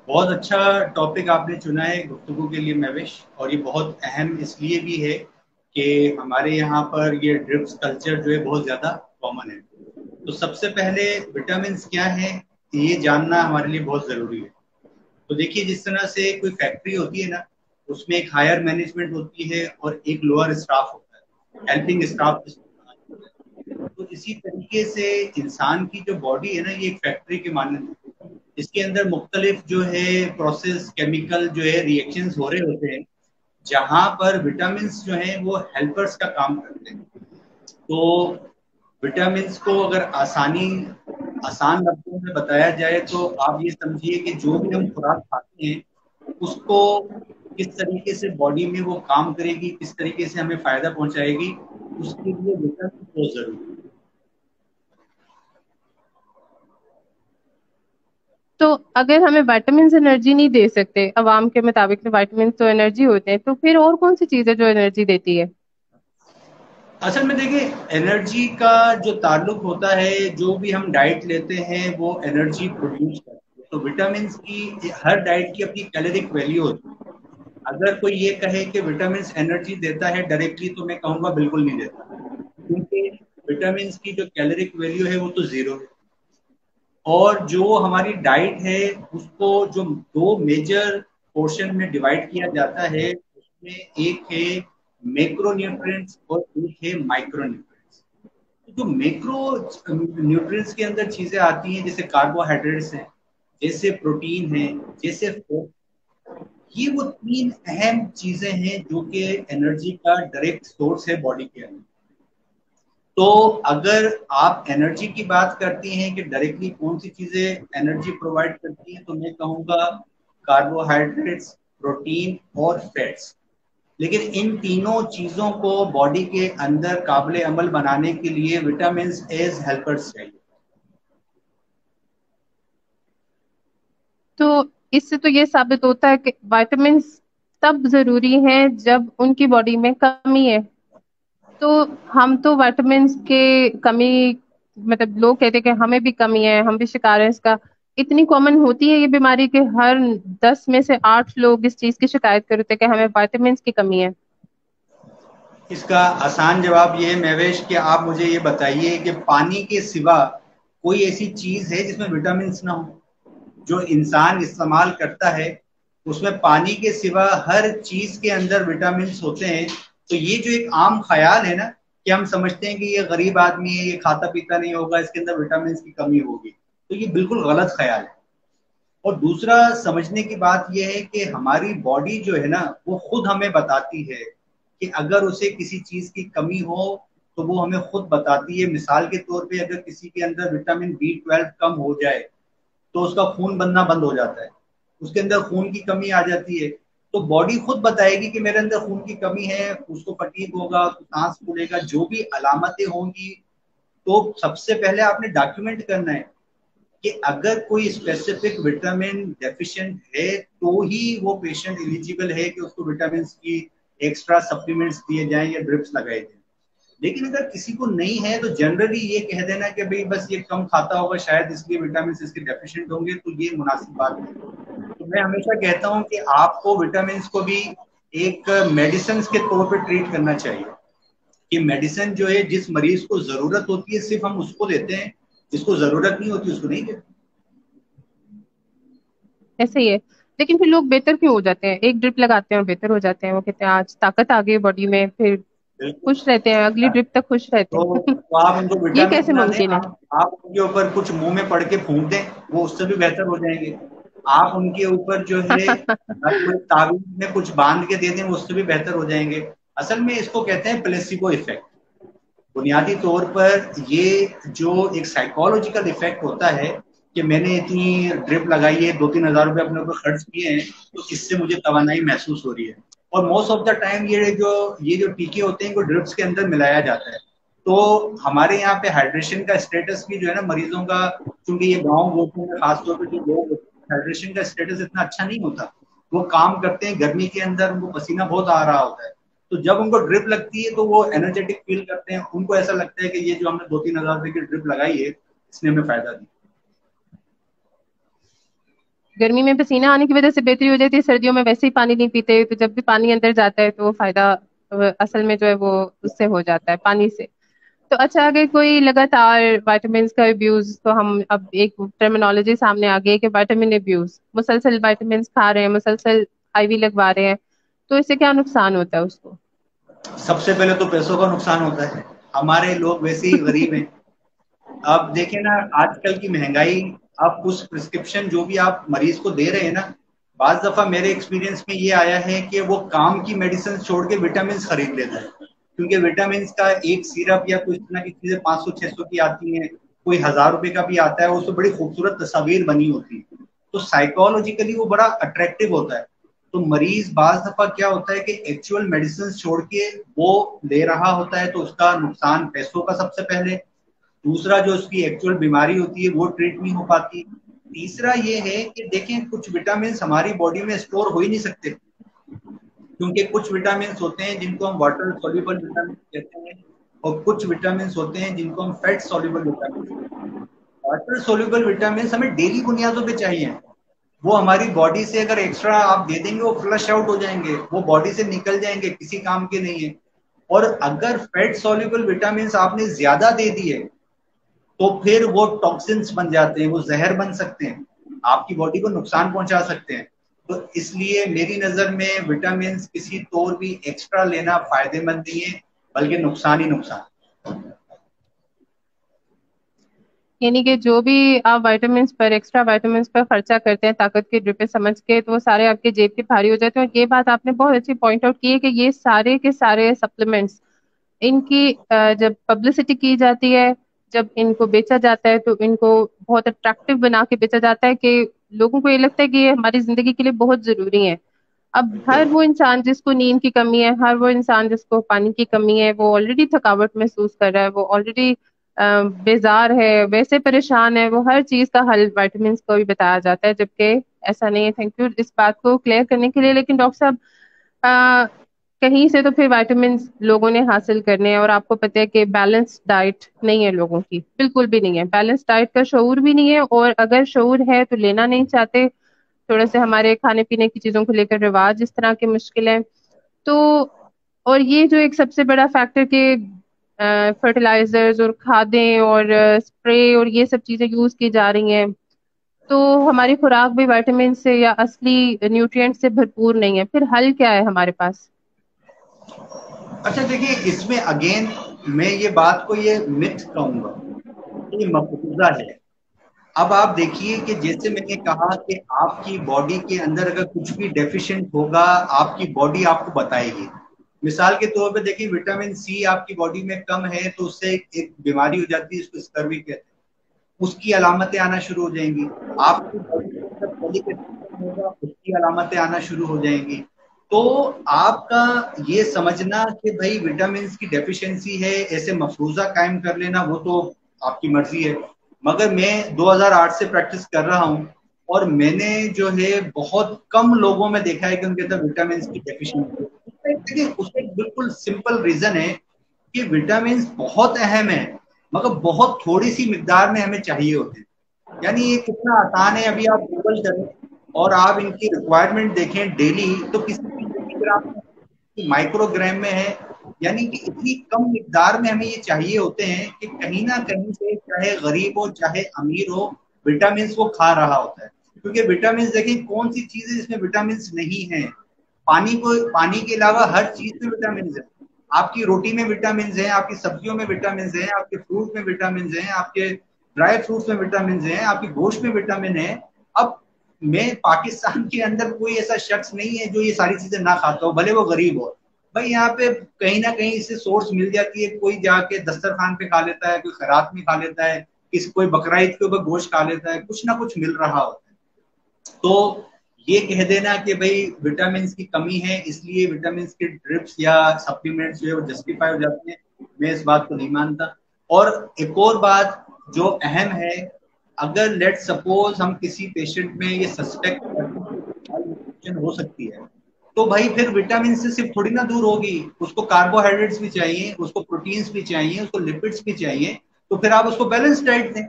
बहुत अच्छा टॉपिक आपने चुना है गुफ्तगू के लिए महविश। और ये बहुत अहम इसलिए भी है कि हमारे यहाँ पर ये ड्रिप्स कल्चर जो है बहुत ज़्यादा कॉमन है। तो सबसे पहले विटामिन क्या है ये जानना हमारे लिए बहुत ज़रूरी है। तो देखिए, जिस तरह से कोई फैक्ट्री होती है ना, उसमें एक हायर मैनेजमेंट होती है और एक लोअर स्टाफ होता है, हेल्पिंग स्टाफ जिसको कहा जाता है। तो इसी तरीके से इंसान की जो बॉडी है ना, ये एक फैक्ट्री के मानने, इसके अंदर मुख्तलिफ जो है प्रोसेस केमिकल जो है रिएक्शंस हो रहे होते हैं, जहां पर विटामिन जो है वो हेल्पर्स का काम करते हैं। तो विटामिन को अगर आसान लफ्जों में बताया जाए तो आप ये समझिए कि जो भी हम खुराक खाते हैं उसको किस तरीके से बॉडी में वो काम करेगी, किस तरीके से हमें फायदा पहुंचाएगी, उसके लिए विटामिन बहुत जरूरी है। तो अगर हमें विटामिन एनर्जी नहीं दे सकते, अवाम के मुताबिक तो विटामिन तो एनर्जी होते हैं, तो फिर और कौन सी चीज है जो एनर्जी देती है? असल में देखिए, एनर्जी का जो ताल्लुक होता है, जो भी हम डाइट लेते हैं वो एनर्जी प्रोड्यूस करती है। तो विटामिन की हर डाइट की अपनी कैलोरिक वैल्यू होती है। अगर कोई ये कहे कि विटामिन एनर्जी देता है डायरेक्टली, तो मैं कहूंगा बिल्कुल नहीं देता, क्योंकि विटामिन की जो कैलोरिक वैल्यू है वो तो जीरो है। और जो हमारी डाइट है उसको जो दो मेजर पोर्शन में डिवाइड किया जाता है, उसमें एक है मैक्रो न्यूट्रिएंट्स और एक है माइक्रो न्यूट्रिएंट्स। जो मैक्रो न्यूट्रिएंट्स के अंदर चीजें आती हैं, जैसे कार्बोहाइड्रेट्स हैं, जैसे प्रोटीन है, जैसे फैट, ये वो तीन अहम चीजें हैं जो कि एनर्जी का डायरेक्ट सोर्स है बॉडी के अंदर। तो अगर आप एनर्जी की बात करती हैं कि डायरेक्टली कौन सी चीजें एनर्जी प्रोवाइड करती हैं, तो मैं कहूंगा कार्बोहाइड्रेट्स, प्रोटीन और फैट्स। लेकिन इन तीनों चीजों को बॉडी के अंदर काबिल अमल बनाने के लिए विटामिन एज हेल्पर्स चाहिए। तो इससे तो ये साबित होता है कि विटामिन तब जरूरी हैं जब उनकी बॉडी में कमी है। तो हम तो विटामिन के कमी, मतलब लोग कहते हैं कि हमें भी कमी है, हम भी शिकार हैं इसका। इतनी कॉमन होती है ये बीमारी कि हर 10 में से 8 लोग इस चीज की शिकायत करते हैं कि हमें विटामिन की कमी है। इसका आसान जवाब ये है महवेश कि आप मुझे ये बताइए कि पानी के सिवा कोई ऐसी चीज है जिसमें विटामिन ना हो, जो इंसान इस्तेमाल करता है। उसमें पानी के सिवा हर चीज के अंदर विटामिन होते हैं। तो ये जो एक आम ख्याल है ना, कि हम समझते हैं कि ये गरीब आदमी है, ये खाता पीता नहीं होगा, इसके अंदर विटामिन की कमी होगी, तो ये बिल्कुल गलत ख्याल है। और दूसरा समझने की बात यह है कि हमारी बॉडी जो है ना, वो खुद हमें बताती है कि अगर उसे किसी चीज की कमी हो, तो वो हमें खुद बताती है। मिसाल के तौर पे अगर किसी के अंदर विटामिन B12 कम हो जाए, तो उसका खून बनना बंद हो जाता है, उसके अंदर खून की कमी आ जाती है। तो बॉडी खुद बताएगी कि मेरे अंदर खून की कमी है, उसको फटीग होगा, सांस फूलेगा, जो भी अलामतें होंगी। तो सबसे पहले आपने डॉक्यूमेंट करना है कि अगर कोई स्पेसिफिक विटामिन डेफिशिएंट है, तो ही वो पेशेंट एलिजिबल है कि उसको विटामिन की एक्स्ट्रा सप्लीमेंट्स दिए जाएं या ड्रिप्स लगाए जाएं। लेकिन अगर किसी को नहीं है, तो जनरली ये कह देना कि भाई बस ये कम खाता होगा शायद, इसलिए विटामिन इसके डेफिशिएंट होंगे, तो ये मुनासिब बात नहीं। तो मैं हमेशा कहता हूँ कि आपको विटामिन को भी एक मेडिसिन के तौर पर ट्रीट करना चाहिए, कि मेडिसिन जो है जिस मरीज को जरूरत होती है सिर्फ हम उसको देते हैं, जिसको जरूरत नहीं होती उसको नहीं देते। ऐसे ही है। लेकिन फिर लोग बेहतर क्यों हो जाते हैं? एक ड्रिप लगाते हैं और बेहतर हो जाते हैं, वो कहते हैं आज ताकत आ गई बॉडी में, फिर बिल्कुल। खुश रहते हैं, अगली ड्रिप तक खुश रहते हैं। तो आप उनको ये विटामिन कैसे ना दें, मुमकिन है? आप उनके ऊपर कुछ मुंह में पड़ के फूंक दें, वो उससे भी बेहतर हो जाएंगे। आप उनके ऊपर जो है कोई तावीज में कुछ बांध के दे दें, वो उससे भी बेहतर हो जाएंगे। असल में इसको कहते हैं प्लेसिबो इफेक्ट। बुनियादी तौर पर ये जो एक साइकोलॉजिकल इफेक्ट होता है कि मैंने इतनी ड्रिप लगाई है, 2-3 हज़ार रुपए अपने ऊपर खर्च किए हैं, तो इससे मुझे तवानाई महसूस हो रही है। और मोस्ट ऑफ द टाइम ये जो टीके होते हैं इनको ड्रिप्स के अंदर मिलाया जाता है। तो हमारे यहाँ पे हाइड्रेशन का स्टेटस भी जो है ना मरीजों का, क्योंकि ये गाँव गोतों में खासतौर पर जो लोग होते हैं, हाइड्रेशन का स्टेटस इतना अच्छा नहीं होता। वो काम करते हैं गर्मी के अंदर, उनको पसीना बहुत आ रहा होता है। तो जब उनको ड्रिप लगती है तो वो एनर्जेटिक फील करते हैं, उनको ऐसा लगता है कि ये जो हमने 2-3 हज़ार रुपए की ड्रिप लगाई है, इसने हमें फायदा दिया। गर्मी में पसीना आने की वजह से बेहतरी हो जाती है, सर्दियों में वैसे ही पानी नहीं पीते, तो जब भी पानी अंदर जाता है तो वो फायदा असल में जो है वो उससे हो जाता है, पानी से। तो अच्छा, अगर कोई लगातार विटामिन का अब्यूज, तो हम अब एक टर्मिनोलॉजी सामने आ गई है कि विटामिन अब्यूज, मुसलसल विटामिन खा रहे हैं, मुसलसल आईवी लगवा रहे हैं, तो इससे क्या नुकसान होता है उसको? सबसे पहले तो पैसों का नुकसान होता है, हमारे लोग वैसे ही गरीब हैं। आप देखें ना, आजकल की महंगाई, आप उस प्रिस्क्रिप्शन जो भी आप मरीज को दे रहे हैं ना, बाज दफा मेरे एक्सपीरियंस में ये आया है कि वो काम की मेडिसिन छोड़ के विटामिन खरीद लेता है, क्योंकि विटामिन का एक सिरप या कुछ ना कुछ चीजें 500-600 की आती हैं, कोई 1000 रुपए का भी आता है, उसमें बड़ी खूबसूरत तस्वीर बनी होती है, तो साइकोलॉजिकली वो बड़ा अट्रैक्टिव होता है। तो मरीज बाज दफा क्या होता है कि एक्चुअल मेडिसिन छोड़ के वो ले रहा होता है, तो उसका नुकसान पैसों का सबसे पहले, दूसरा जो उसकी एक्चुअल बीमारी होती है वो ट्रीट नहीं हो पाती, तीसरा ये है कि देखें कुछ विटामिन हमारी बॉडी में स्टोर हो ही नहीं सकते, क्योंकि कुछ विटामिन होते हैं जिनको हम वाटर सॉल्युबल विटामिन कहते हैं, और कुछ विटामिन होते हैं जिनको हम fat soluble vitamin. Water soluble vitamin हमें डेली बुनियादों पे चाहिए, वो हमारी बॉडी से अगर एक्स्ट्रा आप दे देंगे वो फ्लश आउट हो जाएंगे, वो बॉडी से निकल जाएंगे, किसी काम के नहीं है। और अगर फैट सॉल्युबल विटामिन आपने ज्यादा दे दिए तो फिर वो टॉक्सिन्स बन जाते हैं, वो जहर बन सकते हैं, आपकी बॉडी को नुकसान पहुंचा सकते हैं। तो इसलिए मेरी नजर में विटामिन किसी तौर भी एक्स्ट्रा लेना फायदेमंद नहीं है, बल्कि नुकसान ही नुकसान। यानी कि जो भी आप विटामिन पर, एक्स्ट्रा विटामिन पर खर्चा करते हैं ताकत के ड्रिप पे समझ के, तो वो सारे आपके जेब के भारी हो जाते हैं। और ये बात आपने बहुत अच्छी पॉइंट आउट की है कि ये सारे के सारे सप्लीमेंट्स, इनकी जब पब्लिसिटी की जाती है, जब इनको बेचा जाता है, तो इनको बहुत अट्रैक्टिव बना के बेचा जाता है कि लोगों को ये लगता है कि ये हमारी जिंदगी के लिए बहुत जरूरी है। अब हर वो इंसान जिसको नींद की कमी है, हर वो इंसान जिसको पानी की कमी है, वो ऑलरेडी थकावट महसूस कर रहा है, वो ऑलरेडी बेजार है, वैसे परेशान है, वो हर चीज का हल विटामिन को भी बताया जाता है, जबकि ऐसा नहीं है। थैंक यू इस बात को क्लियर करने के लिए। लेकिन डॉक्टर साहब, अ, कहीं से तो फिर विटामिन लोगों ने हासिल करने हैं, और आपको पता है कि बैलेंस डाइट नहीं है लोगों की, बिल्कुल भी नहीं है, बैलेंस डाइट का शऊर भी नहीं है, और अगर शऊर है तो लेना नहीं चाहते। थोड़े से हमारे खाने पीने की चीजों को लेकर रिवाज इस तरह के मुश्किल है। तो और ये जो एक सबसे बड़ा फैक्टर के फर्टिलाइजर्स और खादें और स्प्रे और ये सब चीजें यूज की जा रही हैं, तो हमारी खुराक भी विटामिन से या असली न्यूट्रिएंट से भरपूर नहीं है, फिर हल क्या है हमारे पास? अच्छा देखिए, इसमें अगेन मैं ये बात को ये मिथ कहूंगा, ये मफरूजा है। अब आप देखिए कि जैसे मैंने कहा कि आपकी बॉडी के अंदर अगर कुछ भी डेफिशिएंट होगा, आपकी बॉडी आपको बताएगी। मिसाल के तौर पे देखिए, विटामिन सी आपकी बॉडी में कम है तो उससे एक बीमारी हो जाती है, इसको स्कर्वी कहते हैं, उसकी अलामतें आना शुरू हो जाएंगी। आपकी बॉडी के अंदर फॉलिक एसिड कम होगा, उसकी अलामतें आना शुरू हो जाएंगी। तो आपका ये समझना कि भाई विटामिन की डेफिशिएंसी है, ऐसे मफरूजा कायम कर लेना, वो तो आपकी मर्जी है। मगर मैं 2008 से प्रैक्टिस कर रहा हूँ, और मैंने जो है बहुत कम लोगों में देखा है कि उनके अंदर विटामिन की डेफिशिएंसी है। देखिए, उसका एक बिल्कुल सिंपल रीजन है कि विटामिन बहुत अहम है, मगर बहुत थोड़ी सी मिकदार में हमें चाहिए होते हैं। यानी ये कितना आसान है, अभी आप गूगल करें और आप इनकी रिक्वायरमेंट देखें डेली, तो किसी भी मिलीग्राम में, माइक्रोग्राम में है, यानी कि इतनी कम मिकदार में हमें ये चाहिए होते हैं कि कहीं ना कहीं से, चाहे गरीब हो चाहे अमीर हो, विटामिन वो खा रहा होता है। क्योंकि विटामिन देखें कौन सी चीज है जिसमें विटामिन नहीं है, पानी के अलावा हर चीज में विटामिन है। आपकी रोटी में विटामिन है, आपकी सब्जियों में विटामिन है, आपके फ्रूट में विटामिन है, आपके ड्राई फ्रूट्स में विटामिन है, आपकी गोश्त में विटामिन है। अब मैं पाकिस्तान के अंदर कोई ऐसा शख्स नहीं है जो ये सारी चीजें ना खाता हो, भले वो गरीब हो। भाई यहाँ पे कहीं ना कहीं इससे सोर्स मिल जाती है, कोई जाके दस्तरखान पे खा लेता है, कोई खैरात में खा लेता है, किसी कोई बकरा ईद के ऊपर गोश्त खा लेता है, कुछ ना कुछ मिल रहा होता है। तो ये कह देना कि भाई विटामिन की कमी है इसलिए विटामिन के ड्रिप्स या सप्लीमेंट्स जो है वो जस्टिफाई हो जाते हैं, मैं इस बात को नहीं मानता। और एक और बात जो अहम है, अगर लेट सपोज हम किसी पेशेंट में ये सस्पेक्ट हो सकती है, तो भाई फिर विटामिन से सिर्फ थोड़ी ना दूर होगी, उसको कार्बोहाइड्रेट्स भी चाहिए, उसको प्रोटीन्स भी चाहिए, उसको लिपिड्स भी चाहिए। तो फिर आप उसको बैलेंस डाइट दें,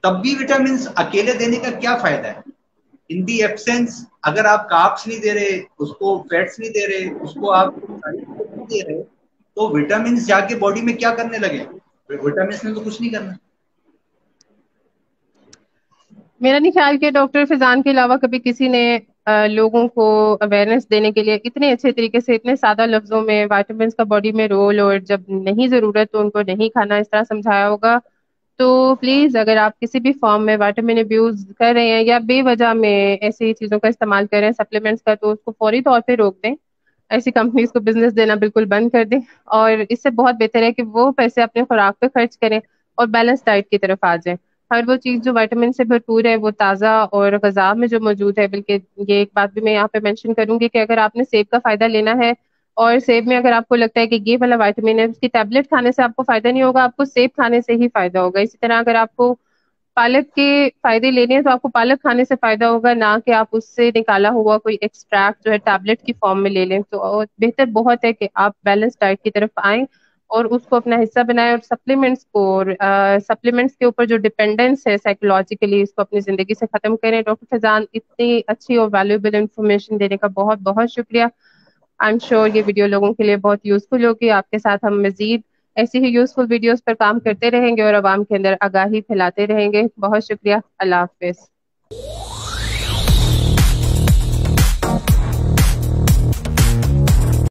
तब भी विटामिन अकेले देने का क्या फायदा है? इन दी एब्सेंस, अगर आप कार्ब्स नहीं दे रहे, उसको फैट्स नहीं दे रहे, उसको आप सारी चीजें नहीं दे रहे, तो विटामिन जाके बॉडी में क्या करने लगे? विटामिन ने तो कुछ नहीं करना। मेरा नहीं ख्याल कि डॉक्टर फिजान के अलावा कभी किसी ने लोगों को अवेयरनेस देने के लिए इतने अच्छे तरीके से, इतने सादा लफ्जों में विटामिन का बॉडी में रोल और जब नहीं जरूरत तो उनको नहीं खाना, इस तरह समझाया होगा। तो प्लीज, अगर आप किसी भी फॉर्म में विटामिन अब्यूज कर रहे हैं या बेवजह में ऐसी चीजों का इस्तेमाल कर रहे हैं सप्लीमेंट्स का, तो उसको फौरी तौर पे रोक दें। ऐसी कंपनीज को बिजनेस देना बिल्कुल बंद कर दें, और इससे बहुत बेहतर है कि वो पैसे अपने खुराक पे खर्च करें और बैलेंस डाइट की तरफ आ जाएं। हर वो चीज जो विटामिन से भरपूर है वो ताज़ा और ग़ज़ा में जो मौजूद है। बल्कि ये एक बात भी मैं यहाँ पे मेंशन करूंगी कि अगर आपने सेब का फायदा लेना है और सेब में अगर आपको लगता है कि ये वाला विटामिन है, उसकी टैबलेट खाने से आपको फायदा नहीं होगा, आपको सेब खाने से ही फायदा होगा। इसी तरह अगर आपको पालक के फायदे लेने हैं तो आपको पालक खाने से फायदा होगा, ना कि आप उससे निकाला हुआ कोई एक्सट्रैक्ट जो है टैबलेट की फॉर्म में ले लें। तो बेहतर बहुत है कि आप बैलेंस डाइट की तरफ आएं और उसको अपना हिस्सा बनाएं, और सप्लीमेंट्स को, सप्लीमेंट्स के ऊपर जो डिपेंडेंस है साइकोलॉजिकली, इसको अपनी जिंदगी से खत्म करें। डॉक्टर फैजान, इतनी अच्छी और वैल्यूएबल इंफॉर्मेशन देने का बहुत बहुत शुक्रिया। आई एम श्योर ये वीडियो लोगों के लिए बहुत यूजफुल होगी। आपके साथ हम मजीद ऐसी ही यूजफुल वीडियोस पर काम करते रहेंगे और आवाम के अंदर आगाही फैलाते रहेंगे। बहुत शुक्रिया। अल्लाह हाफिज।